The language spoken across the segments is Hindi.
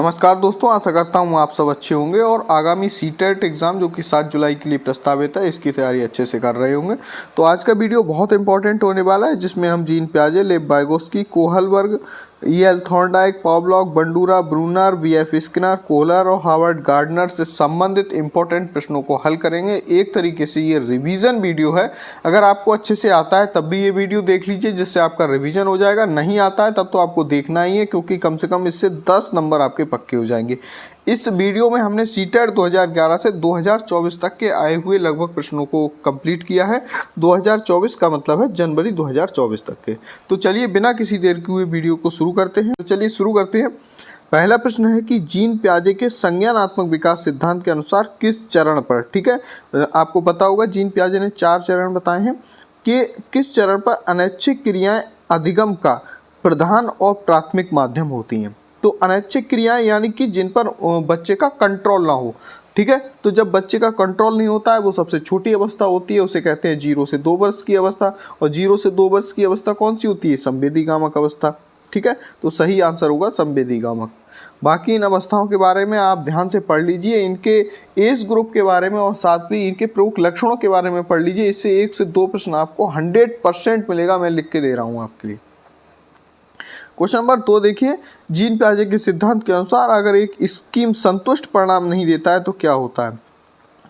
नमस्कार दोस्तों, आशा करता हूँ आप सब अच्छे होंगे और आगामी सीटेट एग्ज़ाम जो कि 7 जुलाई के लिए प्रस्तावित है, इसकी तैयारी अच्छे से कर रहे होंगे। तो आज का वीडियो बहुत इंपॉर्टेंट होने वाला है, जिसमें हम जीन पियाजे, Lev Vygotsky, Kohlberg, E.L. Thorndike, Pavlov, Bandura, Bruner, B.F. Skinner, Kohler और हार्वर्ड गार्डनर से संबंधित इंपॉर्टेंट प्रश्नों को हल करेंगे। एक तरीके से ये रिवीजन वीडियो है। अगर आपको अच्छे से आता है तब भी ये वीडियो देख लीजिए, जिससे आपका रिवीजन हो जाएगा। नहीं आता है तब तो आपको देखना ही है, क्योंकि कम से कम इससे 10 नंबर आपके पक्के हो जाएंगे। इस वीडियो में हमने सीटेट 2011 से 2024 तक के आए हुए लगभग प्रश्नों को कंप्लीट किया है। 2024 का मतलब है जनवरी 2024 तक के। तो चलिए बिना किसी देर के हुए वीडियो को शुरू करते हैं। तो चलिए शुरू करते हैं। पहला प्रश्न है कि जीन पियाजे के संज्ञानात्मक विकास सिद्धांत के अनुसार किस चरण पर, ठीक है, आपको पता होगा जीन पियाजे ने 4 चरण बताए हैं कि किस चरण पर अनैच्छिक क्रियाएं अधिगम का प्रधान और प्राथमिक माध्यम होती हैं। तो अनैच्छिक क्रियाएं यानी कि जिन पर बच्चे का कंट्रोल ना हो, ठीक है। तो जब बच्चे का कंट्रोल नहीं होता है, वो सबसे छोटी अवस्था होती है, उसे कहते हैं 0 से 2 वर्ष की अवस्था। और 0 से 2 वर्ष की अवस्था कौन सी होती है? संवेदीगामक अवस्था, ठीक है। तो सही आंसर होगा संवेदीगामक। बाकी इन अवस्थाओं के बारे में आप ध्यान से पढ़ लीजिए, इनके एज ग्रुप के बारे में और साथ ही इनके प्रमुख लक्षणों के बारे में पढ़ लीजिए। इससे 1 से 2 प्रश्न आपको 100% मिलेगा, मैं लिख के दे रहा हूँ आपके लिए। क्वेश्चन नंबर 2 देखिए, जीन पियाजे के सिद्धांत के अनुसार अगर एक स्कीम संतुष्ट परिणाम नहीं देता है तो क्या होता है?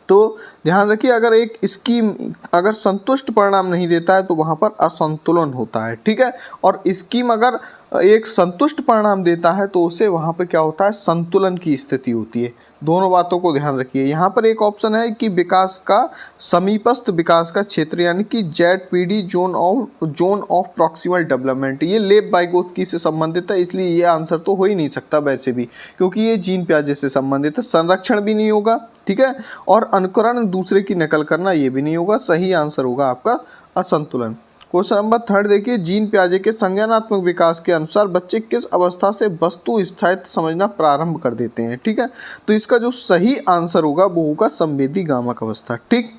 तो ध्यान रखिए, अगर एक स्कीम अगर संतुष्ट परिणाम नहीं देता है तो वहाँ पर असंतुलन होता है, ठीक है। और स्कीम अगर एक संतुष्ट परिणाम देता है तो उसे वहाँ पर क्या होता है? संतुलन की स्थिति होती है। दोनों बातों को ध्यान रखिए। यहाँ पर एक ऑप्शन है कि विकास का समीपस्थ विकास का क्षेत्र यानी कि ZPD zone of proximal development, ये लेव वाइगोस्की से संबंधित है, इसलिए ये आंसर तो हो ही नहीं सकता वैसे भी, क्योंकि ये जीन पियाजे से संबंधित है। संरक्षण भी नहीं होगा, ठीक है, और अनुकरण दूसरे की नकल करना ये भी नहीं होगा। सही आंसर होगा आपका असंतुलन। क्वेश्चन नंबर 3 देखिए, जीन पियाजे के संज्ञानात्मक विकास के अनुसार बच्चे किस अवस्था से वस्तु स्थायित्व समझना प्रारंभ कर देते हैं, ठीक है। तो इसका जो सही आंसर होगा वो होगा संवेदीगामक अवस्था, ठीक,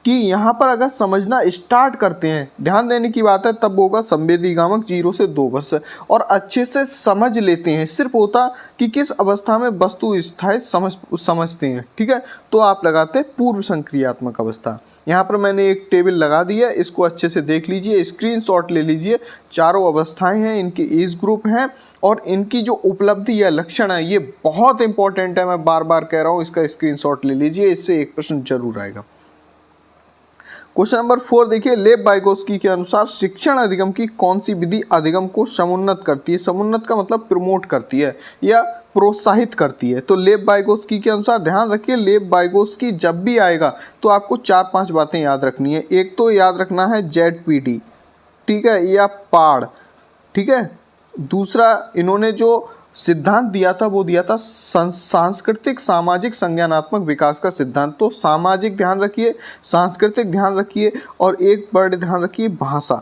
कि यहाँ पर अगर समझना स्टार्ट करते हैं, ध्यान देने की बात है, तब होगा संवेदीगामक 0 से 2 वर्ष, और अच्छे से समझ लेते हैं। सिर्फ होता कि किस अवस्था में वस्तु स्थायित्व समझते हैं, ठीक है, तो आप लगाते हैं पूर्व संक्रियात्मक अवस्था। यहाँ पर मैंने एक टेबल लगा दी है, इसको अच्छे से देख लीजिए, स्क्रीनशॉट ले लीजिए। चारों अवस्थाएं हैं, इनके एज ग्रुप हैं और इनकी जो उपलब्धि या लक्षण है ये बहुत इंपॉर्टेंट है। मैं बार बार कह रहा हूँ, इसका स्क्रीनशॉट ले लीजिए, इससे एक प्रश्न जरूर आएगा। क्वेश्चन नंबर 4 देखिए, लेव वाइगोस्की के अनुसार शिक्षण अधिगम की कौन सी विधि अधिगम को समुन्नत करती है? समुन्नत का मतलब प्रमोट करती है या प्रोत्साहित करती है। तो लेव वाइगोस्की के अनुसार ध्यान रखिए, लेव वाइगोस्की जब भी आएगा तो आपको 4-5 बातें याद रखनी है। एक तो याद रखना है ZPD, ठीक है, या पाड़, ठीक है। दूसरा, इन्होंने जो सिद्धांत दिया था वो दिया था सांस्कृतिक सामाजिक संज्ञानात्मक विकास का सिद्धांत। तो सामाजिक ध्यान रखिए, सांस्कृतिक ध्यान रखिए, और एक वर्ड ध्यान रखिए भाषा,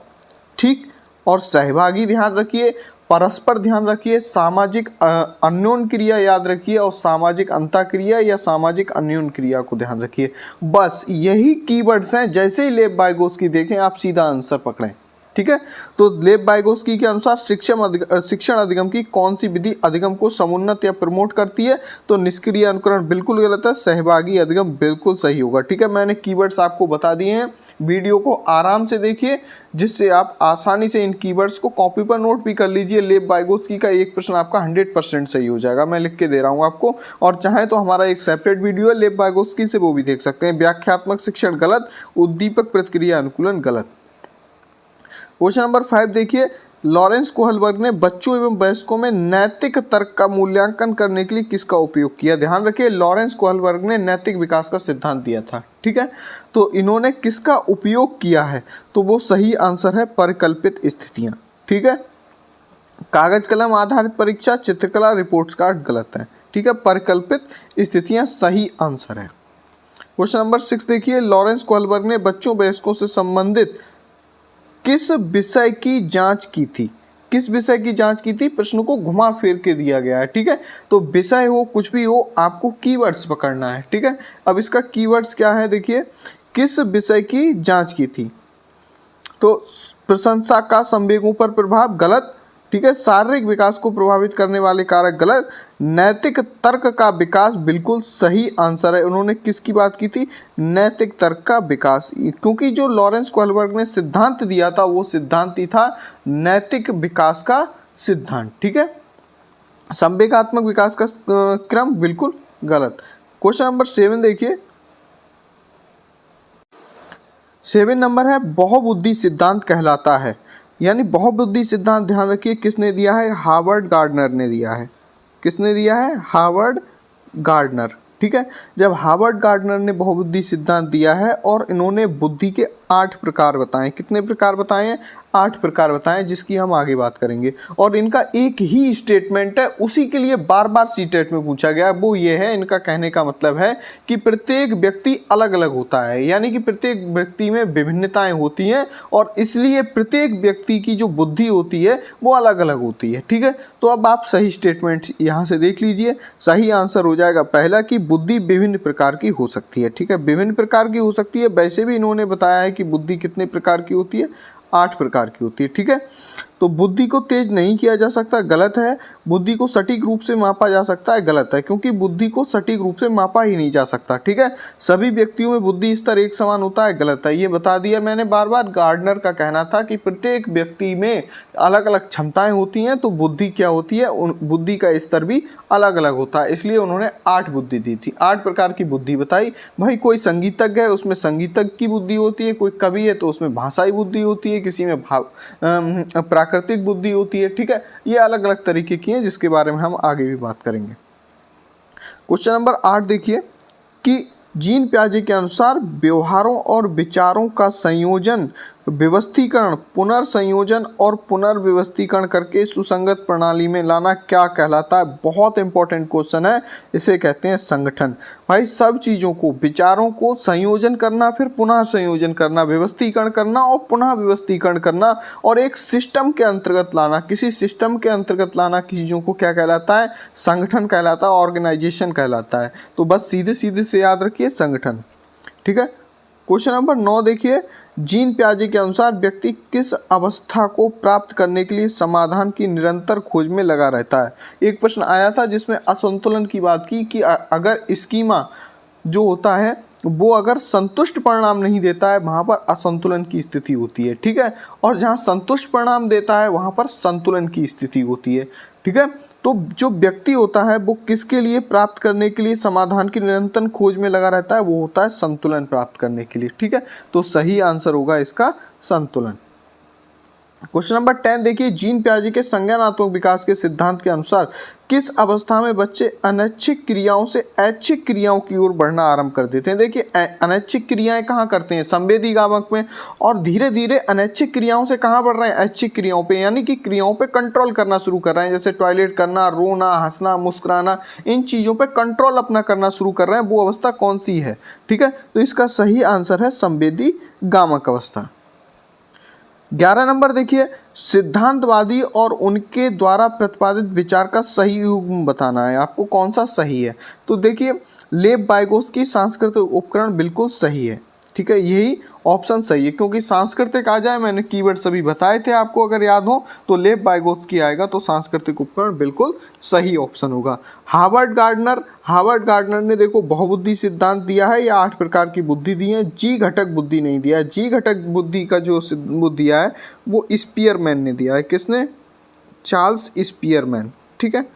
ठीक, और सहभागी ध्यान रखिए, परस्पर ध्यान रखिए, सामाजिक अन्योन क्रिया याद रखिए, और सामाजिक अंतःक्रिया या सामाजिक अन्योन क्रिया को ध्यान रखिए। बस यही कीवर्ड्स हैं। जैसे ही लेव वाइगोस्की देखें आप सीधा आंसर पकड़ें, ठीक है। तो लेव वाइगोस्की के अनुसार शिक्षण अधिगम की कौन सी विधि अधिगम को समुन्नत या प्रमोट करती है? तो निष्क्रिय अनुकरण बिल्कुल गलत है, सहभागी अधिगम बिल्कुल सही होगा, ठीक है। मैंने कीवर्ड्स आपको बता दिए हैं, वीडियो को आराम से देखिए, जिससे आप आसानी से इन कीवर्ड्स को कॉपी पर नोट भी कर लीजिए। लेव वाइगोस्की का एक प्रश्न आपका 100% सही हो जाएगा, मैं लिख के दे रहा हूँ आपको। और चाहे तो हमारा एक सेपरेट वीडियो है लेव वाइगोस्की से, वो भी देख सकते हैं। व्याख्यात्मक शिक्षण गलत, उद्दीपक प्रतिक्रिया अनुकूलन गलत। क्वेश्चन नंबर 5 देखिए, लॉरेंस कोहलबर्ग ने बच्चों एवं वयस्कों में नैतिक तर्क का मूल्यांकन करने के लिए किसका उपयोग किया? ध्यान रखिए, लॉरेंस कोहलबर्ग ने नैतिक विकास का सिद्धांत दिया था, ठीक है। तो इन्होंने किसका उपयोग किया है? तो वो सही आंसर है परिकल्पित स्थितियां, ठीक है। कागज कलम आधारित परीक्षा, चित्रकला, रिपोर्ट कार्ड गलत है, ठीक है। परिकल्पित स्थितियां सही आंसर है। क्वेश्चन नंबर 6 देखिए, लॉरेंस कोहलबर्ग ने बच्चों वयस्कों से संबंधित किस विषय की जांच की थी? किस विषय की जांच की थी? प्रश्न को घुमा फिर के दिया गया है, ठीक है। तो विषय हो कुछ भी हो, आपको कीवर्ड्स पकड़ना है, ठीक है। अब इसका कीवर्ड्स क्या है देखिए, किस विषय की जांच की थी? तो प्रशंसा का संवेगों पर प्रभाव गलत, ठीक है। शारीरिक विकास को प्रभावित करने वाले कारक गलत, नैतिक तर्क का विकास बिल्कुल सही आंसर है। उन्होंने किसकी बात की थी? नैतिक तर्क का विकास, क्योंकि जो लॉरेंस कोहलबर्ग ने सिद्धांत दिया था वो सिद्धांत ही था नैतिक विकास का सिद्धांत, ठीक है। संवेगात्मक विकास का क्रम बिल्कुल गलत। क्वेश्चन नंबर 7 देखिए, 7 नंबर है बहुबुद्धि सिद्धांत कहलाता है, यानी बहुबुद्धि सिद्धांत ध्यान रखिए किसने दिया है? हार्वर्ड गार्डनर ने दिया है। किसने दिया है? हार्वर्ड गार्डनर, ठीक है। जब हार्वर्ड गार्डनर ने बहुबुद्धि सिद्धांत दिया है और इन्होंने बुद्धि के 8 प्रकार बताए। कितने प्रकार बताए हैं? 8 प्रकार बताए, जिसकी हम आगे बात करेंगे। और इनका एक ही स्टेटमेंट है, उसी के लिए बार बार सीटेट में पूछा गया है, वो ये है, इनका कहने का मतलब है कि प्रत्येक व्यक्ति अलग अलग होता है, यानी कि प्रत्येक व्यक्ति में विभिन्नताएं होती हैं और इसलिए प्रत्येक व्यक्ति की जो बुद्धि होती है वो अलग अलग होती है, ठीक है। तो अब आप सही स्टेटमेंट यहाँ से देख लीजिए। सही आंसर हो जाएगा पहला कि बुद्धि विभिन्न प्रकार की हो सकती है, ठीक है। विभिन्न प्रकार की हो सकती है, वैसे भी इन्होंने बताया है कि बुद्धि कितने प्रकार की होती है? 8 प्रकार की होती है, ठीक है। तो बुद्धि को तेज नहीं किया जा सकता, गलत है। बुद्धि को सटीक रूप से मापा जा सकता है, गलत है, क्योंकि बुद्धि को सटीक रूप से मापा ही नहीं जा सकता, ठीक है। सभी व्यक्तियों में बुद्धि स्तर एक समान होता है, गलत है, ये बता दिया मैंने बार बार। गार्डनर का कहना था कि प्रत्येक व्यक्ति में अलग अलग क्षमताएं होती हैं, तो बुद्धि क्या होती है? बुद्धि का स्तर भी अलग अलग होता है, इसलिए उन्होंने 8 बुद्धि दी थी, 8 प्रकार की बुद्धि बताई। भाई कोई संगीतज्ञ है, उसमें संगीतज्ञ की बुद्धि होती है, कोई कवि है तो उसमें भाषाई बुद्धि होती है, किसी में प्राकृतिक बुद्धि होती है, ठीक है। ये अलग अलग तरीके की हैं, जिसके बारे में हम आगे भी बात करेंगे। क्वेश्चन नंबर 8 देखिए कि जीन पियाजे के अनुसार व्यवहारों और विचारों का संयोजन, व्यवस्थीकरण, पुनर्संयोजन और पुनर्व्यवस्थीकरण करके सुसंगत प्रणाली में लाना क्या कहलाता है? बहुत इंपॉर्टेंट क्वेश्चन है, इसे कहते हैं संगठन। भाई सब चीज़ों को, विचारों को संयोजन करना, फिर पुनः संयोजन करना, व्यवस्थीकरण करना और पुनः व्यवस्थीकरण करना और एक सिस्टम के अंतर्गत लाना, किसी सिस्टम के अंतर्गत लाना चीज़ों को क्या कहलाता है? संगठन कहलाता है, ऑर्गेनाइजेशन कहलाता है। तो बस सीधे सीधे से याद रखिए संगठन, ठीक है। क्वेश्चन नंबर 9 देखिए, जीन पियाजे के अनुसार व्यक्ति किस अवस्था को प्राप्त करने के लिए समाधान की निरंतर खोज में लगा रहता है? एक प्रश्न आया था जिसमें असंतुलन की बात की कि अगर स्कीमा जो होता है वो अगर संतुष्ट परिणाम नहीं देता है, वहाँ पर असंतुलन की स्थिति होती है, ठीक है। और जहाँ संतुष्ट परिणाम देता है वहाँ पर संतुलन की स्थिति होती है, ठीक है। तो जो व्यक्ति होता है वो किसके लिए प्राप्त करने के लिए समाधान की निरंतर खोज में लगा रहता है? वो होता है संतुलन प्राप्त करने के लिए, ठीक है। तो सही आंसर होगा इसका संतुलन। क्वेश्चन नंबर 10 देखिए, जीन पियाजे के संज्ञानात्मक विकास के सिद्धांत के अनुसार किस अवस्था में बच्चे अनैच्छिक क्रियाओं से ऐच्छिक क्रियाओं की ओर बढ़ना आरंभ कर देते हैं? देखिए अनैच्छिक क्रियाएं कहाँ करते हैं? संवेदी गामक में, और धीरे धीरे अनैच्छिक क्रियाओं से कहाँ बढ़ रहे हैं? ऐच्छिक क्रियाओं पे, यानी कि क्रियाओं पे कंट्रोल करना शुरू कर रहे हैं, जैसे टॉयलेट करना, रोना, हंसना, मुस्कुराना, इन चीज़ों पे कंट्रोल अपना करना शुरू कर रहे हैं। वो अवस्था कौन सी है? ठीक है, तो इसका सही आंसर है संवेदी गामक अवस्था। 11 नंबर देखिए, सिद्धांतवादी और उनके द्वारा प्रतिपादित विचार का सही युग्म बताना है, आपको कौन सा सही है? तो देखिए लेव बाइगोत्स्की सांस्कृतिक उपकरण बिल्कुल सही है, ठीक है, यही ऑप्शन सही है, क्योंकि सांस्कृतिक आ जाए, मैंने कीवर्ड सभी बताए थे आपको, अगर याद हो तो लेव बाइगोत्स्की आएगा, तो सांस्कृतिक उपकरण बिल्कुल सही ऑप्शन होगा। हार्वर्ड गार्डनर ने देखो बहुबुद्धि सिद्धांत दिया है या 8 प्रकार की बुद्धि दी है, जी घटक बुद्धि नहीं दिया है। जी घटक बुद्धि का जो सिद्धांत दिया है वो स्पीयरमैन ने दिया है। किसने? चार्ल्स स्पीयरमैन, ठीक है,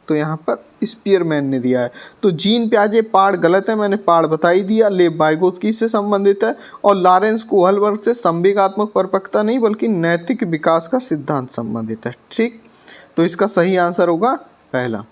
तो यहाँ पर स्पीयरमैन ने दिया है। तो जीन पियाजे पाड़ गलत है, मैंने पाड़ बता ही दिया। लेव बाइगोत्स्की से संबंधित है और लॉरेंस कोहलबर्ग से संवेगात्मक परिपक्वता नहीं बल्कि नैतिक विकास का सिद्धांत संबंधित है, ठीक। तो इसका सही आंसर होगा पहला।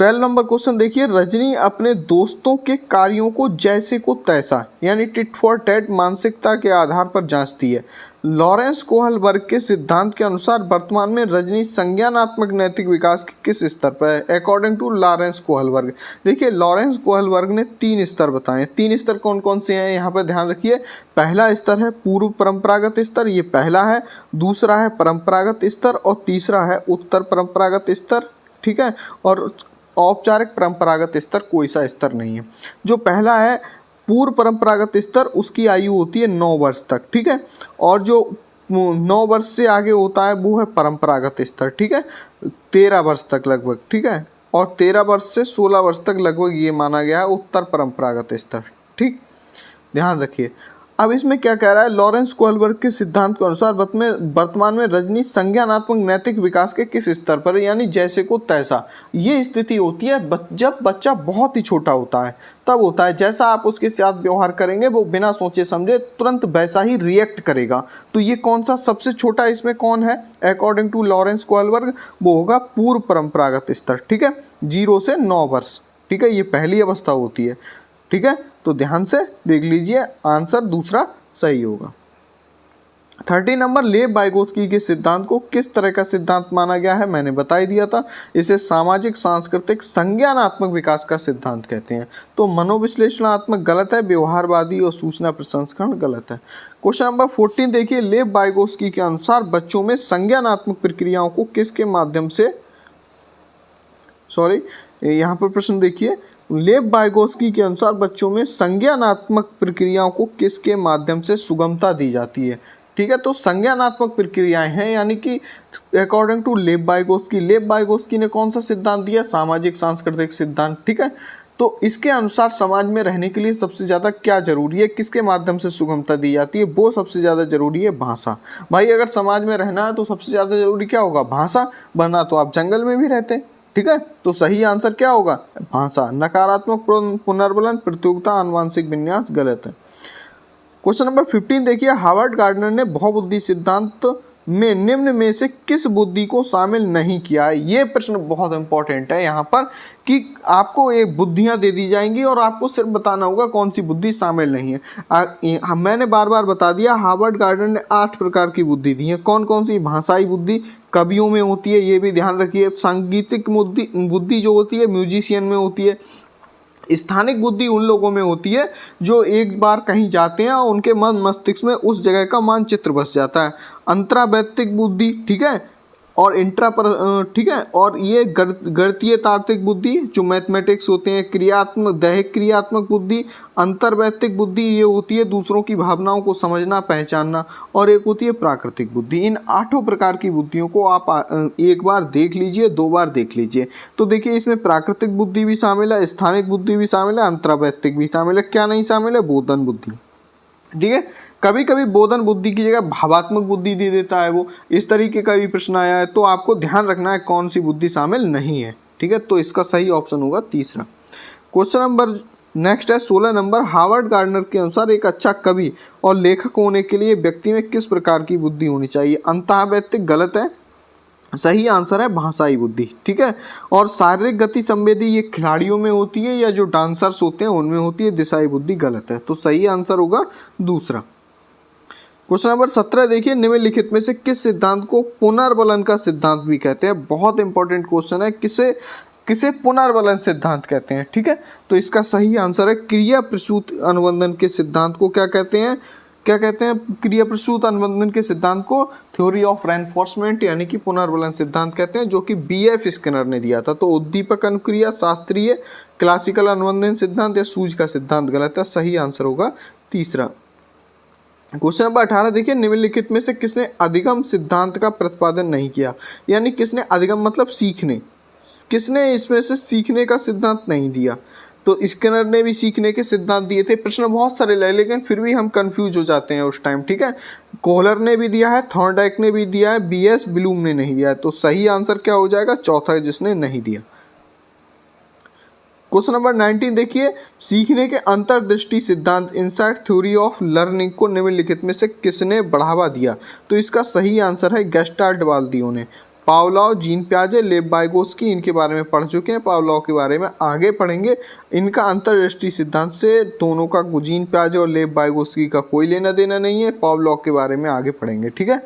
12 नंबर क्वेश्चन देखिए, रजनी अपने दोस्तों के कार्यों को जैसे को तैसा यानी टिट फॉर टैट मानसिकता के आधार पर जांचती है। लॉरेंस कोहलबर्ग के सिद्धांत के अनुसार वर्तमान में रजनी संज्ञानात्मक नैतिक विकास के किस स्तर पर है? According to Lawrence Kohlberg. देखिए लॉरेंस कोहलबर्ग ने 3 स्तर बताए। 3 स्तर कौन कौन से हैं यहाँ पर ध्यान रखिए। पहला स्तर है पूर्व परंपरागत स्तर, ये पहला है। दूसरा है परंपरागत स्तर और तीसरा है उत्तर परंपरागत स्तर, ठीक है। और औपचारिक परंपरागत स्तर कोई सा स्तर नहीं है। जो पहला है पूर्व परंपरागत स्तर, उसकी आयु होती है 9 वर्ष तक, ठीक है। और जो 9 वर्ष से आगे होता है वो है परंपरागत स्तर, ठीक है, 13 वर्ष तक लगभग, ठीक है, और 13 वर्ष से 16 वर्ष तक लगभग ये माना गया है उत्तर परंपरागत स्तर, ठीक, ध्यान रखिए। अब इसमें क्या कह रहा है, लॉरेंस कोहलबर्ग के सिद्धांत के अनुसार वर्तमान में रजनी संज्ञानात्मक नैतिक विकास के किस स्तर पर है, यानी जैसे को तैसा। ये स्थिति होती है जब बच्चा बहुत ही छोटा होता है, तब होता है जैसा आप उसके साथ व्यवहार करेंगे वो बिना सोचे समझे तुरंत वैसा ही रिएक्ट करेगा। तो ये कौन सा सबसे छोटा इसमें कौन है अकॉर्डिंग टू लॉरेंस कोहलबर्ग, वो होगा पूर्व परंपरागत स्तर, ठीक है, 0 से 9 वर्ष, ठीक है, ये पहली अवस्था होती है, ठीक है। तो ध्यान से देख लीजिए, आंसर दूसरा सही होगा। 30 नंबर, लेव वाइगोत्स्की के सिद्धांत को किस तरह का सिद्धांत माना गया है, मैंने बता ही दिया था, इसे सामाजिक सांस्कृतिक संज्ञानात्मक विकास का सिद्धांत कहते हैं। तो मनोविश्लेषणात्मक गलत है, व्यवहारवादी और सूचना प्रसंस्करण गलत है। क्वेश्चन नंबर 14 देखिए, लेव वाइगोत्स्की के अनुसार बच्चों में संज्ञानात्मक प्रक्रियाओं को किसके माध्यम से, यहाँ पर प्रश्न देखिए, लेव वाइगोत्स्की के अनुसार बच्चों में संज्ञानात्मक प्रक्रियाओं को किसके माध्यम से सुगमता दी जाती है, ठीक है। तो संज्ञानात्मक प्रक्रियाएं हैं, यानी कि अकॉर्डिंग टू लेव वाइगोत्स्की ने कौन सा सिद्धांत दिया, सामाजिक सांस्कृतिक सिद्धांत, ठीक है। तो इसके अनुसार समाज में रहने के लिए सबसे ज़्यादा क्या जरूरी है, किसके माध्यम से सुगमता दी जाती है, वो सबसे ज़्यादा जरूरी है भाषा। भाई अगर समाज में रहना है तो सबसे ज़्यादा जरूरी क्या होगा, भाषा, वरना तो आप जंगल में भी रहते, ठीक है। तो सही आंसर क्या होगा, भाषा। नकारात्मक पुनर्बलन, प्रतियोगिता, आनुवांशिक विन्यास गलत है। क्वेश्चन नंबर 15 देखिए, हार्वर्ड गार्डनर ने बहुबुद्धि सिद्धांत में निम्न में से किस बुद्धि को शामिल नहीं किया है। ये प्रश्न बहुत इंपॉर्टेंट है यहाँ पर कि आपको एक बुद्धियाँ दे दी जाएंगी और आपको सिर्फ बताना होगा कौन सी बुद्धि शामिल नहीं है। मैंने बार बार बता दिया, हार्वर्ड गार्डनर ने 8 प्रकार की बुद्धि दी है। कौन कौन सी, भाषाई बुद्धि कवियों में होती है, ये भी ध्यान रखिए। सांगीतिक बुद्धि जो होती है म्यूजिशियन में होती है। स्थानिक बुद्धि उन लोगों में होती है जो एक बार कहीं जाते हैं और उनके मन मस्तिष्क में उस जगह का मानचित्र बस जाता है। अंतरावैयक्तिक बुद्धि, ठीक है, और ठीक है, और ये गणितीय तार्किक बुद्धि जो मैथमेटिक्स होते हैं। क्रियात्मक दैहिक क्रियात्मक बुद्धि, अंतर्वैयक्तिक बुद्धि ये होती है दूसरों की भावनाओं को समझना पहचानना, और एक होती है प्राकृतिक बुद्धि। इन 8 प्रकार की बुद्धियों को आप एक बार देख लीजिए, 2 बार देख लीजिए। तो देखिए इसमें प्राकृतिक बुद्धि भी शामिल है, स्थानिक बुद्धि भी शामिल है, अंतर्वैयक्तिक भी शामिल है। क्या नहीं शामिल है, बोधन बुद्धि, ठीक है। कभी कभी बोधन बुद्धि की जगह भावात्मक बुद्धि दे देता है वो, इस तरीके का भी प्रश्न आया है। तो आपको ध्यान रखना है कौन सी बुद्धि शामिल नहीं है, ठीक है। तो इसका सही ऑप्शन होगा तीसरा। क्वेश्चन नंबर नेक्स्ट है 16 नंबर, हार्वर्ड गार्डनर के अनुसार एक अच्छा कवि और लेखक होने के लिए व्यक्ति में किस प्रकार की बुद्धि होनी चाहिए। अंतःवैयक्तिक गलत है, सही आंसर है भाषाई बुद्धि, ठीक है। और शारीरिक गति संवेदी ये खिलाड़ियों में होती है या जो डांसर्स होते हैं उनमें होती है। दिशाई बुद्धि गलत है, तो सही आंसर होगा दूसरा। क्वेश्चन नंबर 17 देखिए, निम्नलिखित में से किस सिद्धांत को पुनर्बलन का सिद्धांत भी कहते हैं। बहुत इंपॉर्टेंट क्वेश्चन है, किसे पुनर्बलन सिद्धांत कहते हैं, ठीक है। तो इसका सही आंसर है क्रिया प्रसूत अनुबंधन के सिद्धांत को क्या कहते हैं, क्रिया प्रसूत अनुबंधन के सिद्धांत को थ्योरी ऑफ रेनफोर्समेंट यानी कि पुनर्बलन सिद्धांत कहते हैं, जो कि BF स्किनर ने दिया था। तो उद्दीपक अनुक्रिया, शास्त्रीय, क्लासिकल अनुबंधन सिद्धांत या सूज का सिद्धांत गलत है, सही आंसर होगा तीसरा। क्वेश्चन नंबर 18 देखिए, निम्नलिखित में से किसने अधिगम सिद्धांत का प्रतिपादन नहीं किया। यानी किसने अधिगम मतलब सीखने, किसने इसमें से सीखने का सिद्धांत नहीं दिया। तो स्किनर ने भी सीखने के सिद्धांत दिए थे। प्रश्न बहुत सारे लाए लेकिन फिर भी हम कंफ्यूज हो जाते हैं उस टाइम, ठीक है। कोहलर ने भी दिया है, थॉर्नडाइक ने भी दिया है, BS ब्लूम ने नहीं दिया है। तो सही आंसर क्या हो जाएगा, चौथा जिसने नहीं दिया। क्वेश्चन नंबर 19 देखिए, सीखने के अंतर्दृष्टि सिद्धांत इनसाइट थ्योरी ऑफ लर्निंग को निम्नलिखित में से किसने बढ़ावा दिया। तो इसका सही आंसर है गेस्टाल्ट वाल्दियो ने। पावलोव, जीन पियाजे, लेव वाइगोत्स्की, इनके बारे में पढ़ चुके हैं। पावलोव के बारे में आगे पढ़ेंगे। इनका अंतर्दृष्टि सिद्धांत से दोनों का, जीन पियाजे और लेव वाइगोत्स्की का कोई लेना देना नहीं है। पावलोव के बारे में आगे पढ़ेंगे, ठीक है।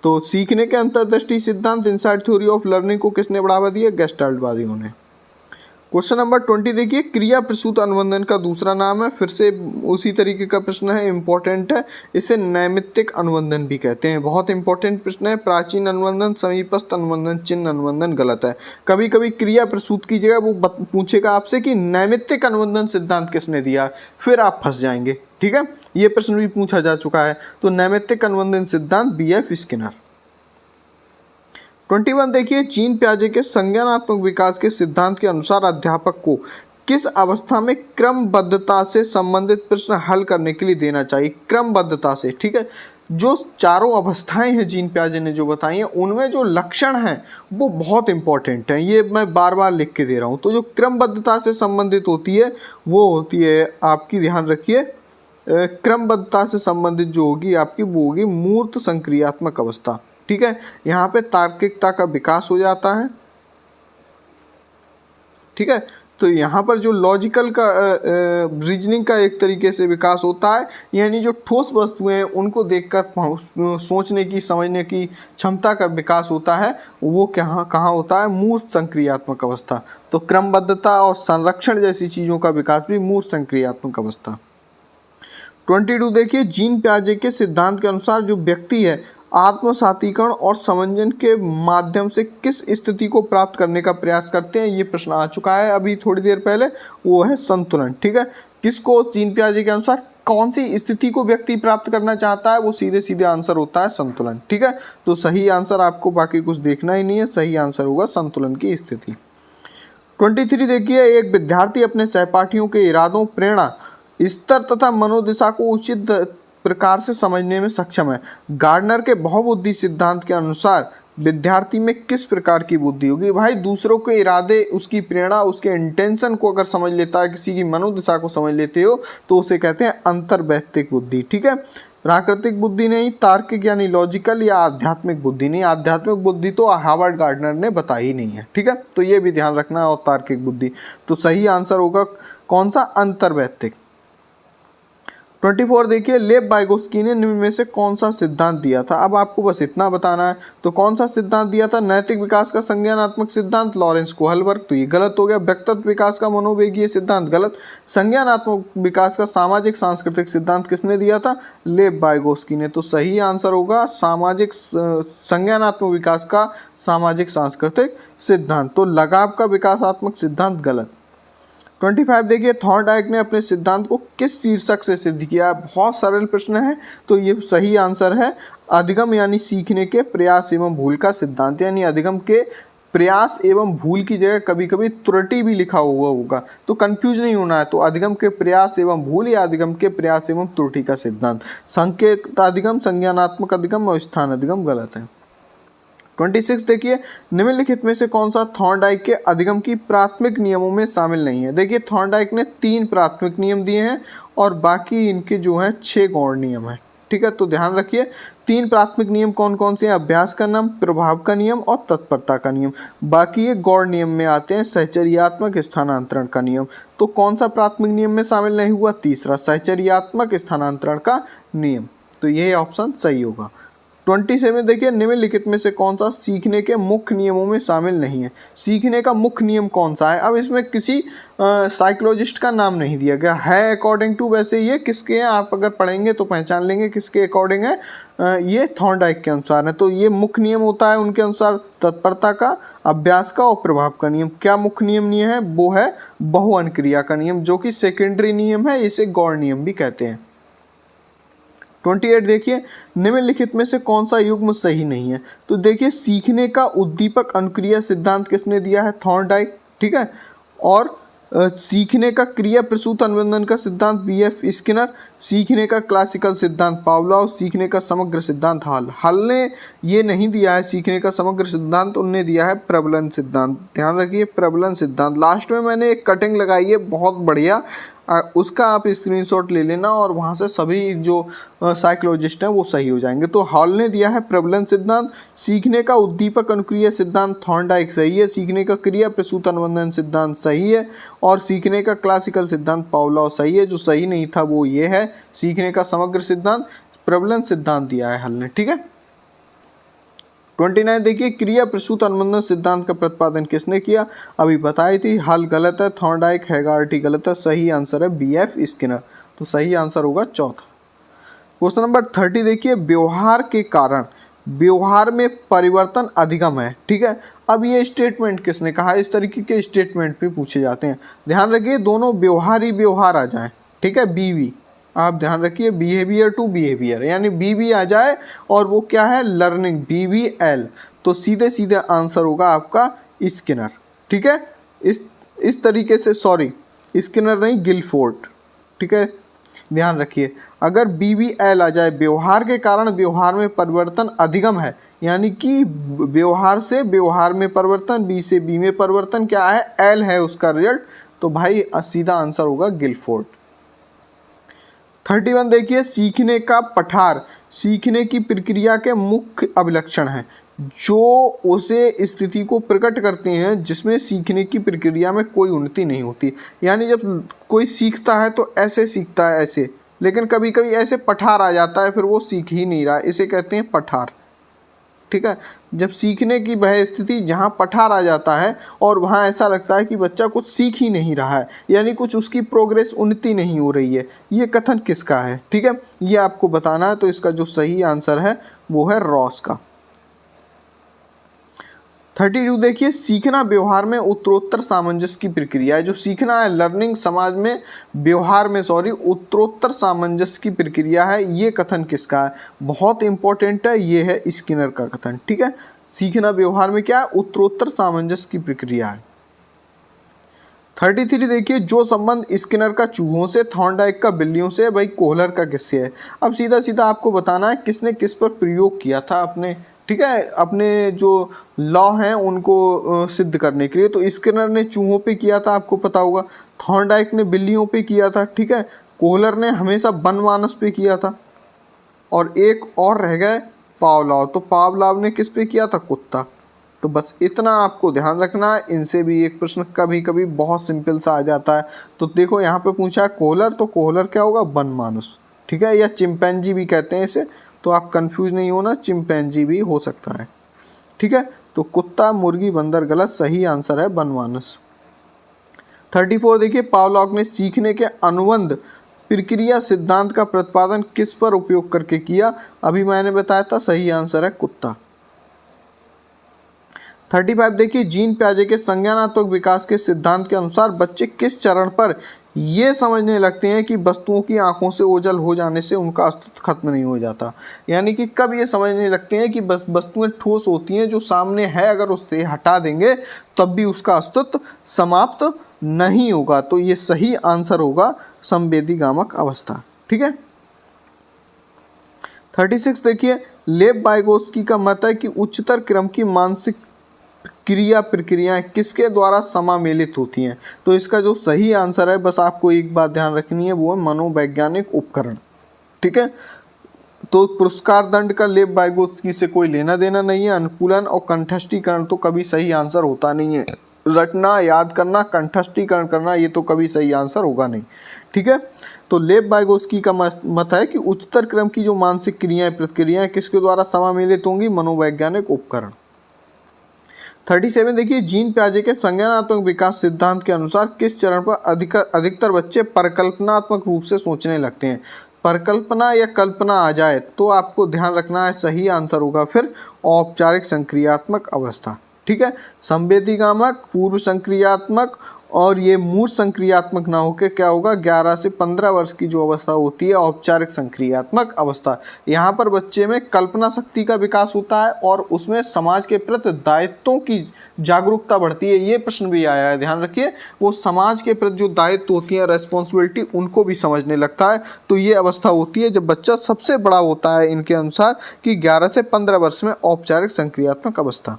तो सीखने के अंतर्दृष्टि सिद्धांत इनसाइट थ्योरी ऑफ लर्निंग को किसने बढ़ावा दिया, गेस्टाल्ट वादियों ने। क्वेश्चन नंबर 20 देखिए, क्रिया प्रसूत अनुबंधन का दूसरा नाम है, फिर से उसी तरीके का प्रश्न है, इंपॉर्टेंट है, इसे नैमित्तिक अनुबंधन भी कहते हैं। बहुत इंपॉर्टेंट प्रश्न है। प्राचीन अनुबंधन, समीपस्थ अनुबंधन, चिन्ह अनुबंधन गलत है। कभी कभी क्रिया प्रसूत की जगह वो पूछेगा आपसे कि नैमित्तिक अनुबंधन सिद्धांत किसने दिया, फिर आप फंस जाएंगे। ठीक है, ये प्रश्न भी पूछा जा चुका है। तो नैमित्तिक अनुबंधन सिद्धांत BF स्किनर। 21 देखिए, जीन प्याजे के संज्ञानात्मक विकास के सिद्धांत के अनुसार अध्यापक को किस अवस्था में क्रमबद्धता से संबंधित प्रश्न हल करने के लिए देना चाहिए। क्रमबद्धता से, ठीक है, जो चारों अवस्थाएं हैं जीन प्याजे ने जो बताई हैं, उनमें जो लक्षण हैं वो बहुत इंपॉर्टेंट हैं। ये मैं बार बार लिख के दे रहा हूँ। तो जो क्रमबद्धता से संबंधित होती है वो होती है आपकी, ध्यान रखिए, क्रमबद्धता से संबंधित जो होगी आपकी वो होगी मूर्त संक्रियात्मक अवस्था। ठीक है, यहाँ पे तार्किकता का विकास हो जाता है। ठीक है, तो यहाँ पर जो लॉजिकल का रीजनिंग का एक तरीके से विकास होता है, यानी जो ठोस वस्तुएं हैं उनको देखकर सोचने की, समझने की क्षमता का विकास होता है, वो कहाँ होता है, मूर्त संक्रियात्मक अवस्था। तो क्रमबद्धता और संरक्षण जैसी चीज़ों का विकास भी मूर्त संक्रियात्मक अवस्था। 22 देखिए, जीन प्याजे के सिद्धांत के अनुसार जो व्यक्ति है आत्मसातीकरण और समंजन के माध्यम से किस स्थिति को प्राप्त करने का प्रयास करते हैं। ये प्रश्न आ चुका है अभी थोड़ी देर पहले, वो है संतुलन। ठीक है, किसको, जीन प्याजे के अनुसार कौन सी स्थिति को व्यक्ति प्राप्त करना चाहता है, वो सीधे सीधे आंसर होता है संतुलन। ठीक है, तो सही आंसर, आपको बाकी कुछ देखना ही नहीं है, सही आंसर होगा संतुलन की स्थिति। 23 देखिए, एक विद्यार्थी अपने सहपाठियों के इरादों, प्रेरणा स्तर तथा मनोदिशा को उचित प्रकार से समझने में सक्षम है। गार्डनर के बहुबुद्धि सिद्धांत के अनुसार विद्यार्थी में किस प्रकार की बुद्धि होगी। भाई, दूसरों के इरादे, उसकी प्रेरणा, उसके इंटेंशन को अगर समझ लेता है, किसी की मनोदिशा को समझ लेते हो, तो उसे कहते हैं अंतर्वैयक्तिक बुद्धि। ठीक है, प्राकृतिक बुद्धि नहीं, तार्किक यानी लॉजिकल, या आध्यात्मिक बुद्धि नहीं। आध्यात्मिक बुद्धि तो हार्वर्ड गार्डनर ने बताई नहीं है। ठीक है, तो ये भी ध्यान रखना है। और तार्किक बुद्धि, तो सही आंसर होगा कौन सा, अंतर्वैयक्तिक। 24 देखिए, लेव वाइगोत्स्की ने निम्न में से कौन सा सिद्धांत दिया था। अब आपको बस इतना बताना है। तो कौन सा सिद्धांत दिया था, नैतिक विकास का संज्ञानात्मक सिद्धांत, लॉरेंस कोहलबर्ग, तो ये गलत हो गया। व्यक्तित्व विकास का मनोवेगीय सिद्धांत, गलत। संज्ञानात्मक विकास का सामाजिक सांस्कृतिक सिद्धांत किसने दिया था, लेव वाइगोत्स्की ने। तो सही आंसर होगा सामाजिक, संज्ञानात्मक विकास का सामाजिक सांस्कृतिक सिद्धांत। तो लगाव का विकासात्मक सिद्धांत, गलत। 25 देखिए, थॉर्नडाइक ने अपने सिद्धांत को किस शीर्षक से सिद्ध किया। बहुत सरल प्रश्न है, तो ये सही आंसर है अधिगम यानी सीखने के प्रयास एवं भूल का सिद्धांत। यानी अधिगम के प्रयास एवं भूल की जगह कभी कभी त्रुटि भी लिखा हुआ होगा, तो कंफ्यूज नहीं होना है। तो अधिगम के प्रयास एवं भूल या अधिगम के प्रयास एवं त्रुटि का सिद्धांत। संकेत अधिगम, संज्ञानात्मक अधिगम और स्थान अधिगम गलत है। 26 देखिए, निम्नलिखित में से कौन सा थॉर्नडाइक के अधिगम की प्राथमिक नियमों में शामिल नहीं है। देखिए, थॉर्नडाइक ने 3 प्राथमिक नियम दिए हैं और बाकी इनके जो हैं 6 गौण नियम हैं। ठीक है, तो ध्यान रखिए 3 प्राथमिक नियम कौन कौन से हैं, अभ्यास का नियम, प्रभाव का नियम और तत्परता का नियम। बाकी ये गौण नियम में आते हैं, सहचर्यात्मक स्थानांतरण का नियम। तो कौन सा प्राथमिक नियम में शामिल नहीं हुआ, तीसरा, सहचर्यात्मक स्थानांतरण का नियम। तो ये ऑप्शन सही होगा। 27 देखिए, निम्नलिखित में से कौन सा सीखने के मुख्य नियमों में शामिल नहीं है। सीखने का मुख्य नियम कौन सा है। अब इसमें किसी साइकोलॉजिस्ट का नाम नहीं दिया गया है अकॉर्डिंग टू, वैसे ये किसके हैं आप अगर पढ़ेंगे तो पहचान लेंगे किसके अकॉर्डिंग है। ये थॉर्नडाइक के अनुसार है। तो ये मुख्य नियम होता है उनके अनुसार तत्परता का, अभ्यास का और प्रभाव का नियम। क्या मुख्य नियम है, वो है बहुअन क्रिया का नियम, जो कि सेकेंडरी नियम है, इसे गौण नियम भी कहते हैं। 28 देखिए, निम्नलिखित में से कौन सा युग्म सही नहीं है। तो देखिए, सीखने का उद्दीपक अनुक्रिया सिद्धांत किसने दिया है, थॉर्नडाइक। ठीक है, और सीखने का क्रिया प्रसूत अनुबंधन का सिद्धांत BF स्किनर, सीखने का क्लासिकल सिद्धांत पावलोव, सीखने का समग्र सिद्धांत हल ने ये नहीं दिया है सीखने का समग्र सिद्धांत, उनने दिया है प्रबलन सिद्धांत। ध्यान रखिए, प्रबलन सिद्धांत। लास्ट में मैंने एक कटिंग लगाई है बहुत बढ़िया, उसका आप स्क्रीनशॉट ले लेना और वहाँ से सभी जो साइकोलॉजिस्ट हैं वो सही हो जाएंगे। तो हॉल ने दिया है प्रबलन सिद्धांत, सीखने का उद्दीपक अनुक्रिया सिद्धांत थॉर्नडाइक सही है, सीखने का क्रिया प्रसूत अनुबंधन सिद्धांत सही है और सीखने का क्लासिकल सिद्धांत पावलोव सही है। जो सही नहीं था वो ये है, सीखने का समग्र सिद्धांत, प्रबलन सिद्धांत दिया है हल ने। ठीक है, 29 देखिए, क्रिया प्रसूत अनुबंधन सिद्धांत का प्रतिपादन किसने किया? अभी बताई थी। हल गलत है, थॉर्नडाइक, हैगार्टी गलत है, सही आंसर है BF स्किनर। तो सही आंसर होगा चौथा। क्वेश्चन नंबर 30 देखिए, व्यवहार के कारण व्यवहार में परिवर्तन अधिगम है। ठीक है, अब ये स्टेटमेंट किसने कहा? इस तरीके के स्टेटमेंट भी पूछे जाते हैं। ध्यान रखिए दोनों व्यवहार ही व्यवहार आ जाए। ठीक है, बीवी, आप ध्यान रखिए बिहेवियर टू बिहेवियर, यानी बीवी आ जाए और वो क्या है? Learning, BVL। तो सीधे सीधे आंसर होगा आपका स्किनर। ठीक है, इस तरीके से, सॉरी स्किनर नहीं, गिलफोर्ड। ठीक है, ध्यान रखिए अगर BVL आ जाए, व्यवहार के कारण व्यवहार में परिवर्तन अधिगम है, यानी कि व्यवहार से व्यवहार में परिवर्तन, B से B में परिवर्तन, क्या है? L है उसका रिजल्ट। तो भाई सीधा आंसर होगा गिलफोर्ड। 31 देखिए, सीखने का पठार सीखने की प्रक्रिया के मुख्य अभिलक्षण हैं जो उसे स्थिति को प्रकट करते हैं जिसमें सीखने की प्रक्रिया में कोई उन्नति नहीं होती। यानी जब कोई सीखता है तो ऐसे सीखता है, ऐसे, लेकिन कभी कभी ऐसे पठार आ जाता है, फिर वो सीख ही नहीं रहा, इसे कहते हैं पठार। ठीक है, जब सीखने की वह स्थिति जहाँ पठार आ जाता है और वहाँ ऐसा लगता है कि बच्चा कुछ सीख ही नहीं रहा है, यानी कुछ उसकी प्रोग्रेस, उन्नति नहीं हो रही है, ये कथन किसका है? ठीक है, ये आपको बताना है। तो इसका जो सही आंसर है वो है रॉस का। 32 देखिए, सीखना व्यवहार में उत्तरोत्तर सामंजस्य की प्रक्रिया है। जो सीखना है, लर्निंग, समाज में व्यवहार में, सॉरी, उत्तरोत्तर सामंजस्य की प्रक्रिया है। ये कथन किसका है? बहुत इंपॉर्टेंट है, ये है स्किनर का कथन। ठीक है, सीखना व्यवहार में क्या है? उत्तरोत्तर सामंजस्य की प्रक्रिया है। 33 देखिए, जो संबंध स्किनर का चूहों से, थॉर्नडाइक का बिल्लियों से, भाई कोहलर का किससे है? अब सीधा सीधा आपको बताना है किसने किस पर प्रयोग किया था अपने, ठीक है, अपने जो लॉ हैं उनको सिद्ध करने के लिए। तो स्किनर ने चूहों पे किया था, आपको पता होगा, थॉर्नडाइक ने बिल्लियों पे किया था। ठीक है, कोहलर ने हमेशा बनमानस पे किया था, और एक और रह गए पावलॉव। तो पावलॉव ने किस पे किया था? कुत्ता। तो बस इतना आपको ध्यान रखना है। इनसे भी एक प्रश्न कभी कभी बहुत सिंपल सा आ जाता है। तो देखो यहाँ पे पूछा है कोहलर, तो कोहलर क्या होगा? बनमानुस। ठीक है, या चिंपैंजी भी कहते हैं इसे, तो आप कंफ्यूज नहीं होना, चिंपैंजी भी हो सकता है। ठीक है, तो कुत्ता, मुर्गी, बंदर गलत, सही आंसर है बनमानुस। 34 देखिए, पावलॉव ने सीखने के अनुबंध प्रक्रिया सिद्धांत का प्रतिपादन किस पर उपयोग करके किया? अभी मैंने बताया था, सही आंसर है कुत्ता। 35 देखिए, जीन प्याजे के संज्ञानात्मक विकास के सिद्धांत के अनुसार बच्चे किस चरण पर ये समझने लगते हैं कि वस्तुओं की आंखों से ओझल हो जाने से उनका अस्तित्व खत्म नहीं हो जाता? यानी कि कब ये समझने लगते हैं कि वस्तुएं ठोस होती हैं, जो सामने है अगर उससे हटा देंगे तब भी उसका अस्तित्व समाप्त नहीं होगा? तो ये सही आंसर होगा संवेदीगामक अवस्था। ठीक है, 36 देखिए, लेव वाइगोत्स्की का मत है कि उच्चतर क्रम की मानसिक क्रिया प्रक्रियाएं किसके द्वारा समामेलित होती हैं? तो इसका जो सही आंसर है, बस आपको एक बात ध्यान रखनी है, वो है मनोवैज्ञानिक उपकरण। ठीक है, तो पुरस्कार दंड का लेव वाइगोत्स्की से कोई लेना देना नहीं है। अनुकूलन और कंठस्थीकरण तो कभी सही आंसर होता नहीं है। रटना, याद करना, कंठस्थीकरण करना, ये तो कभी सही आंसर होगा नहीं। ठीक है, तो लेव वाइगोत्स्की का मत है कि उच्चतर क्रम की जो मानसिक क्रियाएं प्रक्रियाएं किसके द्वारा समामेलित होंगी? मनोवैज्ञानिक उपकरण। 37 देखिए, जीन प्याजे के संज्ञानात्मक विकास सिद्धांत के अनुसार किस चरण पर अधिकतर बच्चे परिकल्पनात्मक रूप से सोचने लगते हैं? परिकल्पना या कल्पना आ जाए तो आपको ध्यान रखना है, सही आंसर होगा फिर औपचारिक संक्रियात्मक अवस्था। ठीक है, संवेदीगामक, पूर्व संक्रियात्मक और ये मूर्त संक्रियात्मक ना होकर क्या होगा? 11 से 15 वर्ष की जो अवस्था होती है औपचारिक संक्रियात्मक अवस्था। यहाँ पर बच्चे में कल्पना शक्ति का विकास होता है और उसमें समाज के प्रति दायित्वों की जागरूकता बढ़ती है। ये प्रश्न भी आया है, ध्यान रखिए, वो समाज के प्रति जो दायित्व होती है, रेस्पॉन्सिबिलिटी, उनको भी समझने लगता है। तो ये अवस्था होती है जब बच्चा सबसे बड़ा होता है इनके अनुसार, कि 11 से 15 वर्ष में औपचारिक संक्रियात्मक अवस्था।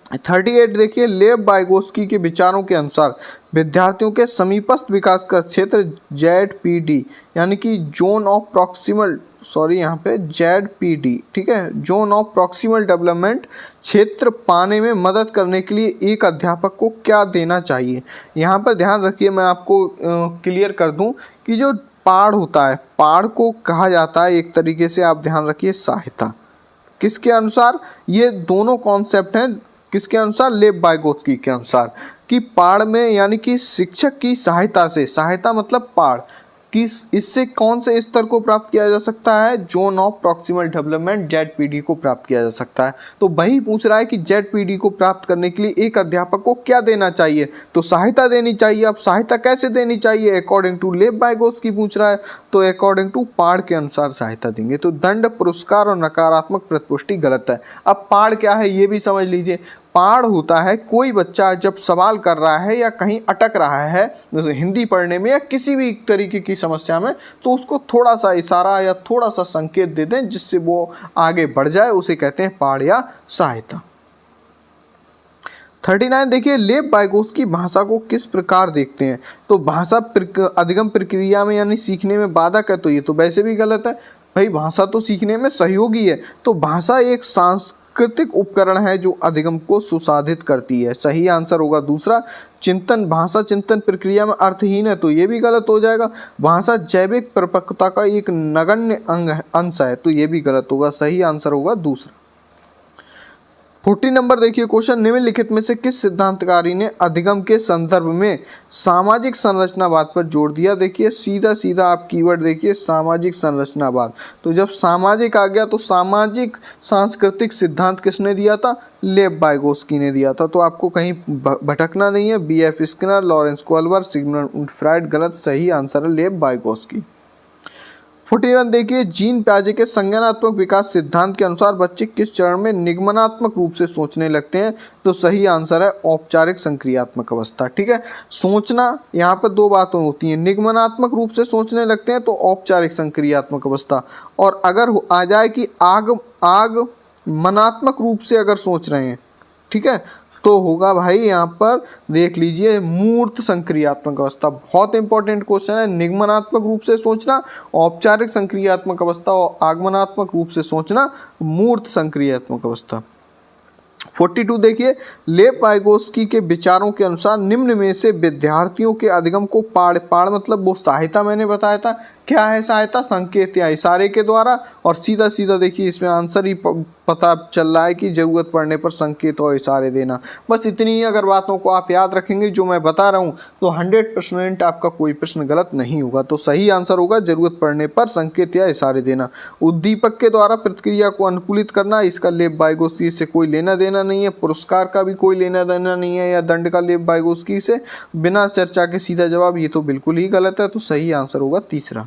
38 देखिए, लेव वाइगोत्स्की के विचारों के अनुसार विद्यार्थियों के समीपस्थ विकास का क्षेत्र ZPD, यानी कि जोन ऑफ प्रॉक्सिमल, सॉरी यहाँ पे ZPD, ठीक है, जोन ऑफ प्रॉक्सिमल डेवलपमेंट क्षेत्र पाने में मदद करने के लिए एक अध्यापक को क्या देना चाहिए? यहाँ पर ध्यान रखिए, मैं आपको क्लियर कर दूँ कि जो पाढ़ होता है, पाढ़ को कहा जाता है एक तरीके से, आप ध्यान रखिए, सहायता। किसके अनुसार? ये दोनों कॉन्सेप्ट हैं किसके अनुसार? लेव वाइगोत्स्की के अनुसार, कि पाढ़ में यानी कि शिक्षक की सहायता से, सहायता मतलब पाढ़ कि इससे कौन से स्तर को प्राप्त किया जा सकता है? Zone of proximal development Z को प्राप्त किया जा सकता है। तो वही पूछ रहा है कि जेड को प्राप्त करने के लिए एक अध्यापक को क्या देना चाहिए? तो सहायता देनी चाहिए। अब सहायता कैसे देनी चाहिए? अकॉर्डिंग टू लेव वाइगोत्स्की पूछ रहा है, तो अकॉर्डिंग टू पाढ़ के अनुसार सहायता देंगे। तो दंड, पुरस्कार और नकारात्मक प्रतिपुष्टि गलत है। अब पाढ़ क्या है ये भी समझ लीजिए। पाढ़ होता है कोई बच्चा जब सवाल कर रहा है या कहीं अटक रहा है, जैसे हिंदी पढ़ने में या किसी भी तरीके की समस्या में, तो उसको थोड़ा सा इशारा या थोड़ा सा संकेत दे दें जिससे वो आगे बढ़ जाए, उसे कहते हैं पाढ़ या सहायता। 39 देखिए, लेव वाइगोत्स्की भाषा को किस प्रकार देखते हैं? तो भाषा अधिगम प्रक्रिया में यानी सीखने में बाधक है, तो ये तो वैसे भी गलत है भाई, भाषा तो सीखने में सहयोगी है। तो भाषा एक सांस्कृतिक उपकरण है जो अधिगम को सुसाधित करती है। सही आंसर होगा दूसरा। चिंतन, भाषा चिंतन प्रक्रिया में अर्थहीन है, तो ये भी गलत हो जाएगा। भाषा जैविक परिपक्वता का एक नगण्य अंश है, तो ये भी गलत होगा। सही आंसर होगा दूसरा। 40 नंबर देखिए क्वेश्चन, निम्नलिखित में से किस सिद्धांतकारी ने अधिगम के संदर्भ में सामाजिक संरचनावाद पर जोर दिया? देखिए सीधा सीधा आप कीवर्ड देखिए, सामाजिक संरचनावाद। तो जब सामाजिक आ गया तो सामाजिक सांस्कृतिक सिद्धांत किसने दिया था? लेव वाइगोत्स्की ने दिया था। तो आपको कहीं भटकना नहीं है। B.F. Skinner, Lawrence Kohlberg, Sigmund Freud गलत। सही आंसर है लेव वाइगोत्स्की। 41 देखिए, जीन पियाजे के संज्ञानात्मक विकास सिद्धांत के अनुसार बच्चे किस चरण में निगमनात्मक रूप से सोचने लगते हैं? तो सही आंसर है औपचारिक संक्रियात्मक अवस्था। ठीक है, सोचना, यहाँ पर दो बातें होती हैं, निगमनात्मक रूप से सोचने लगते हैं तो औपचारिक संक्रियात्मक अवस्था, और अगर आ जाए कि आगमनात्मक रूप से अगर सोच रहे हैं, ठीक है, तो होगा भाई यहाँ पर देख लीजिए मूर्त संक्रियात्मक अवस्था। बहुत इंपॉर्टेंट क्वेश्चन है। निगमनात्मक रूप से सोचना औपचारिक संक्रियात्मक अवस्था, और आगमनात्मक रूप से सोचना मूर्त संक्रियात्मक अवस्था। 42 देखिए, लेव वाइगोत्स्की के विचारों के अनुसार निम्न में से विद्यार्थियों के अधिगम को पाढ़ मतलब वो सहायता मैंने बताया था, क्या है सहायता? संकेत या इशारे के द्वारा। और सीधा सीधा देखिए इसमें आंसर ही पता चल रहा है कि जरूरत पड़ने पर संकेत और इशारे देना। बस इतनी ही अगर बातों को आप याद रखेंगे जो मैं बता रहा हूँ, तो 100% आपका कोई प्रश्न गलत नहीं होगा। तो सही आंसर होगा जरूरत पड़ने पर संकेत या इशारे देना। उद्दीपक के द्वारा प्रतिक्रिया को अनुकूलित करना, इसका लेव वाइगोत्स्की से कोई लेना देना नहीं है। पुरस्कार का भी कोई लेना देना नहीं है, या दंड का लेव वाइगोत्स्की से। बिना चर्चा के सीधा जवाब, ये तो बिल्कुल ही गलत है। तो सही आंसर होगा तीसरा।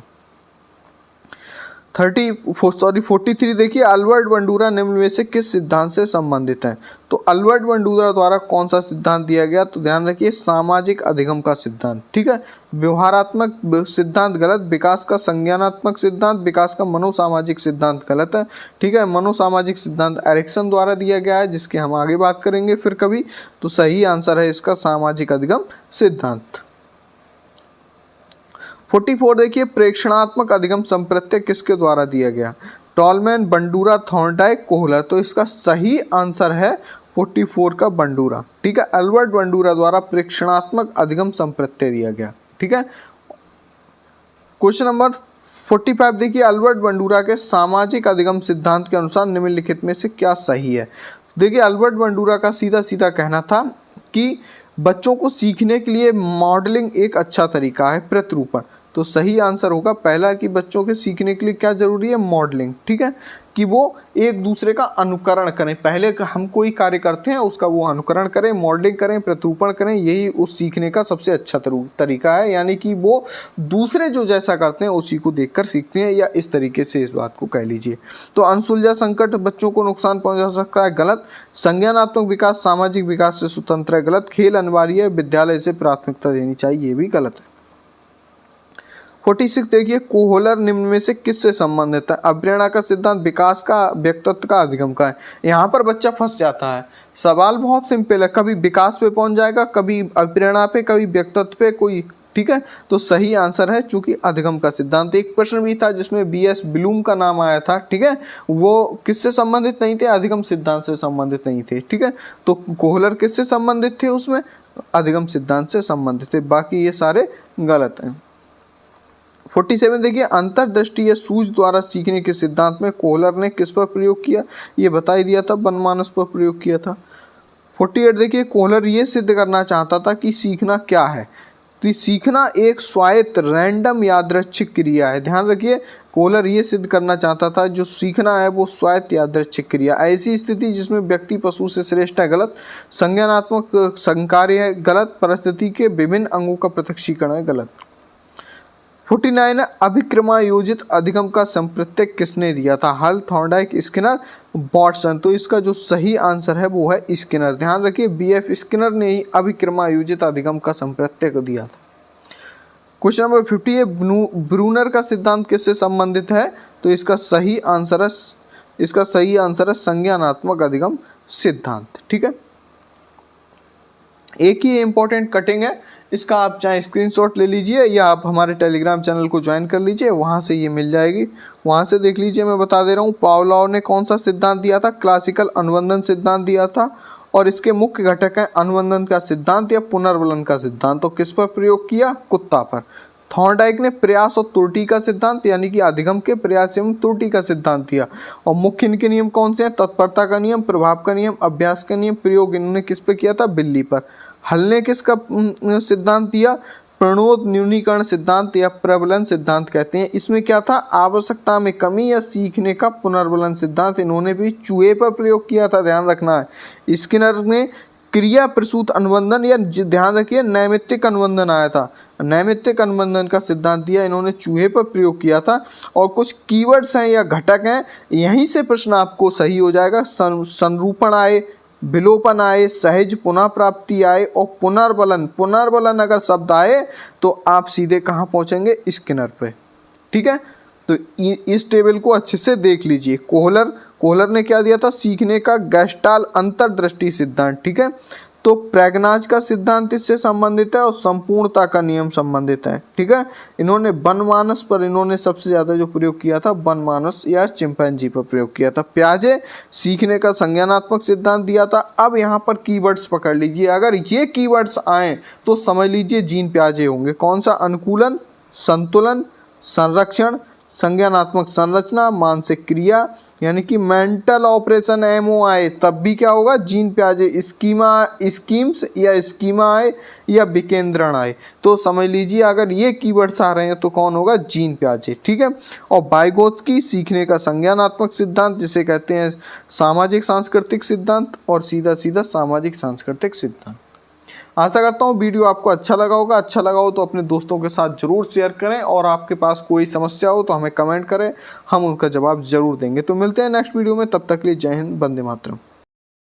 43 देखिए, अल्बर्ट बंडूरा निम्न में से किस सिद्धांत से संबंधित है? तो अल्बर्ट बंडूरा द्वारा कौन सा सिद्धांत दिया गया? तो ध्यान रखिए सामाजिक अधिगम का सिद्धांत। ठीक है, व्यवहारात्मक सिद्धांत गलत, विकास का संज्ञानात्मक सिद्धांत, विकास का मनोसामाजिक सिद्धांत गलत है। ठीक है, मनोसामाजिक सिद्धांत एरिक्सन द्वारा दिया गया है, जिसकी हम आगे बात करेंगे फिर कभी। तो सही आंसर है इसका सामाजिक अधिगम सिद्धांत। 44 देखिए, प्रेक्षणात्मक अधिगम संप्रत्यय किसके द्वारा दिया गया? Tall man, Bandura, Thorndike, Kohler. तो इसका सही आंसर है 44 का बंडूरा। ठीक है, अल्बर्ट बंडूरा द्वारा प्रेक्षणात्मक अधिगम संप्रत्यय दिया गया। ठीक है, क्वेश्चन नंबर 45 देखिए, अल्बर्ट बंडूरा के सामाजिक अधिगम सिद्धांत के अनुसार निम्नलिखित में से क्या सही है? देखिए अल्बर्ट बंडूरा का सीधा सीधा कहना था कि बच्चों को सीखने के लिए मॉडलिंग एक अच्छा तरीका है, प्रतिरूपण। तो सही आंसर होगा पहला कि बच्चों के सीखने के लिए क्या जरूरी है? मॉडलिंग। ठीक है, कि वो एक दूसरे का अनुकरण करें। पहले हम कोई कार्य करते हैं उसका वो अनुकरण करें, मॉडलिंग करें, प्रतिरूपण करें, यही उस सीखने का सबसे अच्छा तरीका है। यानी कि वो दूसरे जो जैसा करते हैं उसी को देखकर सीखते हैं, या इस तरीके से इस बात को कह लीजिए। तो अनसुलझा संकट बच्चों को नुकसान पहुंचा सकता है, गलत। संज्ञानात्मक विकास सामाजिक विकास से स्वतंत्र है, गलत। खेल अनिवार्य है, विद्यालय से प्राथमिकता देनी चाहिए, ये भी गलत है। 46 देखिए, कोहलर निम्न में से किससे संबंधित है? अप्रेरणा का सिद्धांत, विकास का, व्यक्तित्व का, अधिगम का है। यहाँ पर बच्चा फंस जाता है। सवाल बहुत सिंपल है, कभी विकास पे पहुंच जाएगा, कभी अप्रेरणा पे, कभी व्यक्तित्व पे कोई। ठीक है, तो सही आंसर है चूंकि अधिगम का सिद्धांत। एक प्रश्न भी था जिसमें B.S. ब्लूम का नाम आया था। ठीक है, वो किससे संबंधित नहीं थे? अधिगम सिद्धांत से संबंधित नहीं थे। ठीक है, तो कोहलर किससे संबंधित थे? उसमें अधिगम सिद्धांत से संबंधित थे। बाकी ये सारे गलत हैं। 47 देखिए, अंतर्दृष्टि या सूझ द्वारा सीखने के सिद्धांत में कोहलर ने किस पर प्रयोग किया, ये बता ही दिया था, बनमानस पर प्रयोग किया था। 48 देखिए, कोहलर ये सिद्ध करना चाहता था कि सीखना क्या है, तो सीखना एक स्वायत्त रैंडम यादृच्छिक क्रिया है। ध्यान रखिए, कोहलर ये सिद्ध करना चाहता था जो सीखना है वो स्वायत्त यादृच्छिक क्रिया, ऐसी स्थिति जिसमें व्यक्ति पशु से श्रेष्ठ है गलत, संज्ञानात्मक संकार्य है गलत, परिस्थिति के विभिन्न अंगों का प्रत्यक्षीकरण है गलत। 49 है, अभिक्रमायोजित अधिगम का संप्रत्यय किसने दिया था, हल, थॉर्नडाइक, स्किनर, वाटसन। तो इसका जो सही आंसर है वो है स्किनर। ध्यान रखिए, बीएफ स्किनर ने ही अभिक्रमायोजित अधिगम का संप्रत्यय को दिया था। क्वेश्चन नंबर 50 है, ब्रूनर का सिद्धांत किससे संबंधित है, तो इसका सही आंसर है संज्ञानात्मक अधिगम सिद्धांत। ठीक है, एक ही इंपॉर्टेंट कटिंग है, इसका आप चाहे स्क्रीनशॉट ले लीजिए या आप हमारे टेलीग्राम चैनल को ज्वाइन कर लीजिए, वहाँ से ये मिल जाएगी, वहाँ से देख लीजिए। मैं बता दे रहा हूँ, पावलोव ने कौन सा सिद्धांत दिया था, क्लासिकल अनुबंधन सिद्धांत दिया था, और इसके मुख्य घटक हैं अनुबंधन का सिद्धांत या पुनर्बलन का सिद्धांत। तो किस पर प्रयोग किया, कुत्ता पर। थॉर्नडाइक ने प्रयास और त्रुटि का सिद्धांत यानी कि अधिगम के प्रयास एवं त्रुटि का सिद्धांत दिया। और मुख्य इनके नियम कौन से हैं, तत्परता का नियम, प्रभाव का नियम, अभ्यास का नियम। प्रयोग इन्होंने किस पे किया था, बिल्ली पर। हल ने किसका सिद्धांत दिया, प्रणोद न्यूनीकरण सिद्धांत या प्रबलन सिद्धांत कहते हैं। इसमें क्या था, आवश्यकता में कमी या सीखने का पुनर्बलन सिद्धांत। इन्होंने भी चूहे पर प्रयोग किया था, ध्यान रखना है। स्किनर ने क्रिया प्रसूत अनुबंधन या ध्यान रखिए नैमित्तिक अनुबंधन आया था, नैमित्तिक अनुबंधन का सिद्धांत दिया, इन्होंने चूहे पर प्रयोग किया था। और कुछ कीवर्ड्स हैं या घटक हैं, यहीं से प्रश्न आपको सही हो जाएगा। संरूपण आए, विलोपन आए, सहज पुनः प्राप्ति आए और पुनर्बलन। पुनर्बलन अगर शब्द आए तो आप सीधे कहाँ पहुँचेंगे, स्किनर पे। ठीक है, तो इस टेबल को अच्छे से देख लीजिए। कोहलर ने क्या दिया था, सीखने का गैस्टाल अंतर्दृष्टि सिद्धांत। ठीक है, तो प्रैग्नाज का सिद्धांत इससे संबंधित है और संपूर्णता का नियम संबंधित है। ठीक है, इन्होंने बनमानस पर इन्होंने सबसे ज़्यादा जो प्रयोग किया था, बनमानस या चिंपैंजी पर प्रयोग किया था। प्याजे सीखने का संज्ञानात्मक सिद्धांत दिया था। अब यहाँ पर कीवर्ड्स पकड़ लीजिए, अगर ये कीवर्ड्स आए तो समझ लीजिए जीन प्याजे होंगे। कौन सा, अनुकूलन, संतुलन, संरक्षण, संज्ञानात्मक संरचना, मानसिक क्रिया यानी कि मेंटल ऑपरेशन एमओ आए तब भी क्या होगा, जीन प्याजे। स्कीम्स या स्कीमा आए या विकेंद्रण आए तो समझ लीजिए अगर ये कीवर्ड्स आ रहे हैं तो कौन होगा, जीन प्याजे। ठीक है, और वाइगोत्स्की सीखने का संज्ञानात्मक सिद्धांत जिसे कहते हैं सामाजिक सांस्कृतिक सिद्धांत और सीधा सीधा सामाजिक सांस्कृतिक सिद्धांत। आशा करता हूँ वीडियो आपको अच्छा लगा होगा। अच्छा लगा हो तो अपने दोस्तों के साथ जरूर शेयर करें और आपके पास कोई समस्या हो तो हमें कमेंट करें, हम उनका जवाब जरूर देंगे। तो मिलते हैं नेक्स्ट वीडियो में, तब तक के लिए जय हिंद, वंदे मातरम।